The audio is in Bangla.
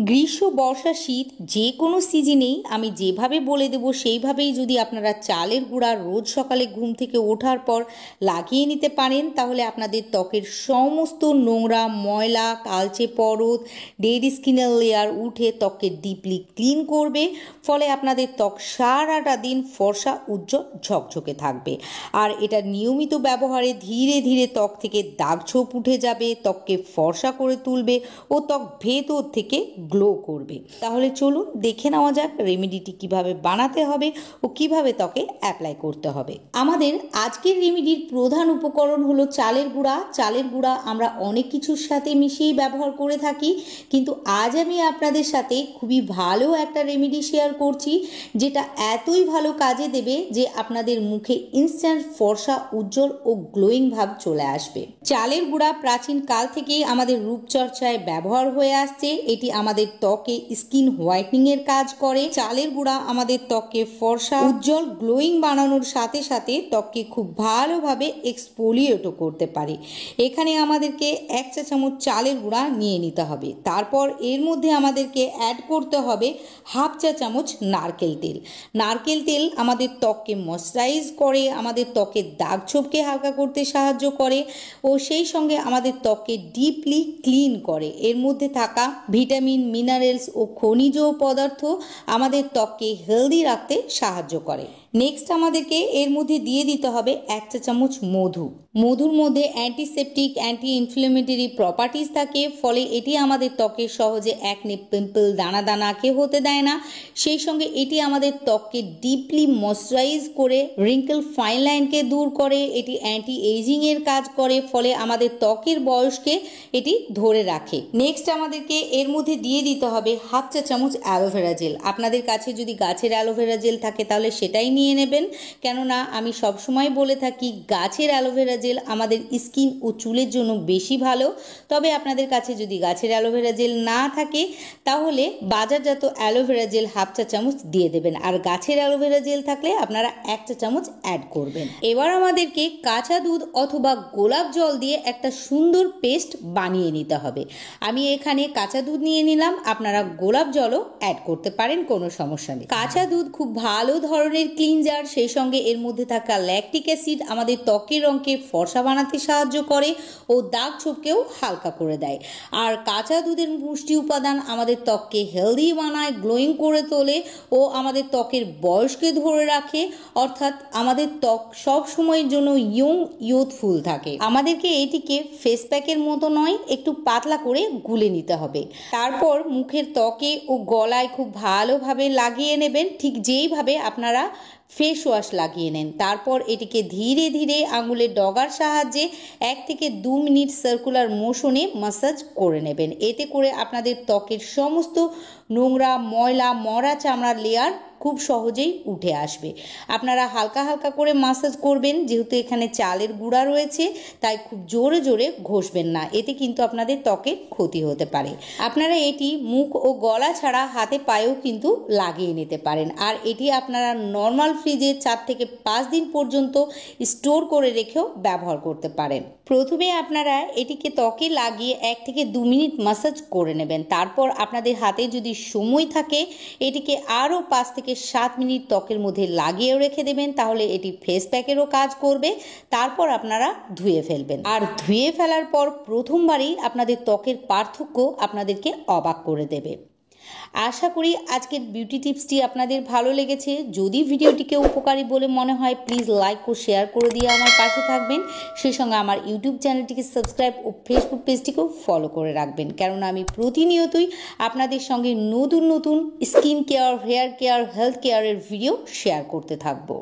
গ্রীষ্ম বর্ষা শীত যে কোনো সিজনেই আমি যেভাবে বলে দেব সেইভাবেই যদি আপনারা চালের গুঁড়া রোজ সকালে ঘুম থেকে ওঠার পর লাগিয়ে নিতে পারেন, তাহলে আপনাদের ত্বকের সমস্ত নোংরা ময়লা কালচে পরত ডেড স্কিনের লেয়ার উঠে ত্বককে ডিপলি ক্লিন করবে। ফলে আপনাদের ত্বক সারাটা দিন ফর্সা উজ্জ্বল ঝকঝকে থাকবে। আর এটা নিয়মিত ব্যবহারে ধীরে ধীরে ত্বক থেকে দাগ ছোপ উঠে যাবে, ত্বককে ফর্সা করে তুলবে ও ত্বক ভেতর থেকে গ্লো করবে। তাহলে চলুন দেখে নেওয়া যাক রেমেডিটি কিভাবে বানাতে হবে ও কিভাবে ত্বকে অ্যাপ্লাই করতে হবে। আমাদের আজকের রেমেডির প্রধান উপকরণ হলো চালের গুঁড়া। চালের গুঁড়া আমরা অনেক কিছুর সাথে মিশিয়ে ব্যবহার করে থাকি, কিন্তু আজ আমি আপনাদের সাথে খুবই ভালো একটা রেমেডি শেয়ার করছি, যেটা এতই ভালো কাজে দেবে যে আপনাদের মুখে ইনস্ট্যান্ট ফর্সা উজ্জ্বল ও গ্লোয়িং ভাব চলে আসবে। চালের গুঁড়া প্রাচীন কাল থেকেই আমাদের রূপচর্চায় ব্যবহার হয়ে আসছে। এটি আমাদের ত্বকে স্কিন হোয়াইটনিং এর কাজ করে। চালের গুঁড়া আমাদের ত্বককে ফর্সা উজ্জ্বল গ্লোয়িং বানানোর সাথে সাথে ত্বককে খুব ভালোভাবে এক্সফোলিয়েটও করতে পারে। এখানে আমাদেরকে 1 চা চামচ চালের গুঁড়া নিয়ে নিতে হবে। তারপর এর মধ্যে আমাদেরকে অ্যাড করতে হবে 1/2 চা চামচ নারকেল তেল। নারকেল তেল আমাদের ত্বককে ময়েশ্চারাইজ করে, আমাদের ত্বকের দাগ ছোপকে হালকা করতে সাহায্য করে ও সেই সঙ্গে আমাদের ত্বককে ডিপলি ক্লিন করে। এর মধ্যে থাকা ভিটামিন মিনারেলস ও খনিজ পদার্থ আমাদের ত্বককে হেলদি রাখতে সাহায্য করে। নেক্সট আমাদেরকে এর মধ্যে দিয়ে দিতে হবে 1 চা চামচ মধু। মধুর মধ্যে অ্যান্টিসেপটিক অ্যান্টি ইনফ্লেমেটরি প্রপার্টিজ থাকে, ফলে এটি আমাদের ত্বকে সহজে একনে পিম্পল দানা দানাকে হতে দেয় না। সেই সঙ্গে এটি আমাদের ত্বককে ডিপলি ময়েশ্চারাইজ করে রিঙ্কেল ফাইন লাইনকে দূর করে। এটি অ্যান্টি এজিং এর কাজ করে, ফলে আমাদের ত্বকের বয়সকে এটি ধরে রাখে। নেক্সট আমাদেরকে এর মধ্যে দিয়ে দিতে হবে 1/2 চা চামচ অ্যালোভেরা জেল। আপনাদের কাছে যদি গাছের অ্যালোভেরা জেল থাকে তাহলে সেটাই নিয়ে নেবেন, কেননা আমি সবসময় বলে থাকি গাছের অ্যালোভেরা জেল আমাদের স্কিন ও চুলের জন্য বেশি ভালো। তবে আপনাদের কাছে যদি গাছের অ্যালোভেরা জেল না থাকে তাহলে বাজারজাত অ্যালোভেরা জেল 1/2 চা চামচ দিয়ে দেবেন, আর গাছের অ্যালোভেরা জেল থাকলে আপনারা 1 চা চামচ অ্যাড করবেন। এবার আমাদেরকে কাঁচা দুধ অথবা গোলাপ জল দিয়ে একটা সুন্দর পেস্ট বানিয়ে নিতে হবে। আমি এখানে কাঁচা দুধ নিয়ে নিলাম, আপনারা গোলাপ জলও অ্যাড করতে পারেন, কোনো সমস্যা নেই। কাঁচা দুধ খুব ভালো ধরনের ক্লিনজার, সেই সঙ্গে এর মধ্যে থাকা ল্যাকটিক অ্যাসিড আমাদের ত্বকের রঙকে ফর্সা বানাতে সাহায্য করে ও দাগ ছোপকেও হালকা করে দেয়। আর কাঁচা দুধের পুষ্টি উপাদান আমাদের ত্বককে হেলদি বানায়, গ্লোয়িং করে তোলে ও আমাদের ত্বকের বয়সকে ধরে রাখে, অর্থাৎ আমাদের ত্বক সব সময়ের জন্য ইয়ুথফুল থাকে। আমাদেরকে এটিকে ফেস প্যাকের মতো নয়, একটু পাতলা করে গুলে নিতে হবে। তারপর মুখের ত্বকে ও গলায় খুব ভালোভাবে লাগিয়ে নেবেন, ঠিক যেইভাবে আপনারা ফেস ওয়াশ লাগিয়ে নেন। তারপর এটিকে ধীরে ধীরে আঙুলের ডগার সাহায্যে 1 থেকে 2 মিনিট সার্কুলার মোশনে ম্যাসাজ করে নেবেন। এতে করে আপনাদের ত্বকের সমস্ত নোংরা ময়লা মরা চামড়ার লেয়ার খুব সহজেই উঠে আসবে। আপনারা হালকা হালকা করে ম্যাসাজ করবেন, যেহেতু এখানে চালের গুঁড়া রয়েছে তাই খুব জোরে জোরে ঘষবেন না, এতে কিন্তু আপনাদের ত্বকের ক্ষতি হতে পারে। আপনারা এটি মুখ ও গলা ছাড়া হাতে পায়েও কিন্তু লাগিয়ে নিতে পারেন। আর এটি আপনারা নর্মাল ফ্রিজে 4 থেকে 5 দিন পর্যন্ত স্টোর করে রেখেও ব্যবহার করতে পারেন। প্রথমে আপনারা এটিকে ত্বকে লাগিয়ে 1 থেকে 2 মিনিট ম্যাসাজ করে নেবেন। তারপর আপনাদের হাতে যদি সময় থাকে এটিকে আরও 5 থেকে 7 মিনিট ত্বকের মধ্যে লাগিয়েও রেখে দেবেন, তাহলে এটি ফেস প্যাকেরও কাজ করবে। তারপর আপনারা ধুয়ে ফেলবেন, আর ধুয়ে ফেলার পর প্রথমবারই আপনাদের ত্বকের পার্থক্য আপনাদেরকে অবাক করে দেবে। আশা করি আজকের বিউটি টিপসটি আপনাদের ভালো লেগেছে। যদি ভিডিওটিকে উপকারী বলে মনে হয় প্লিজ লাইক ও শেয়ার করে দিয়ে আমার পাশে থাকবেন। সেই সঙ্গে আমার ইউটিউব চ্যানেলটিকে সাবস্ক্রাইব ও ফেসবুক পেজটিকেও ফলো করে রাখবেন, কেননা আমি প্রতিনিয়তই আপনাদের সঙ্গে নতুন নতুন skin care, hair care, health কেয়ারের ভিডিও শেয়ার করতে থাকবো।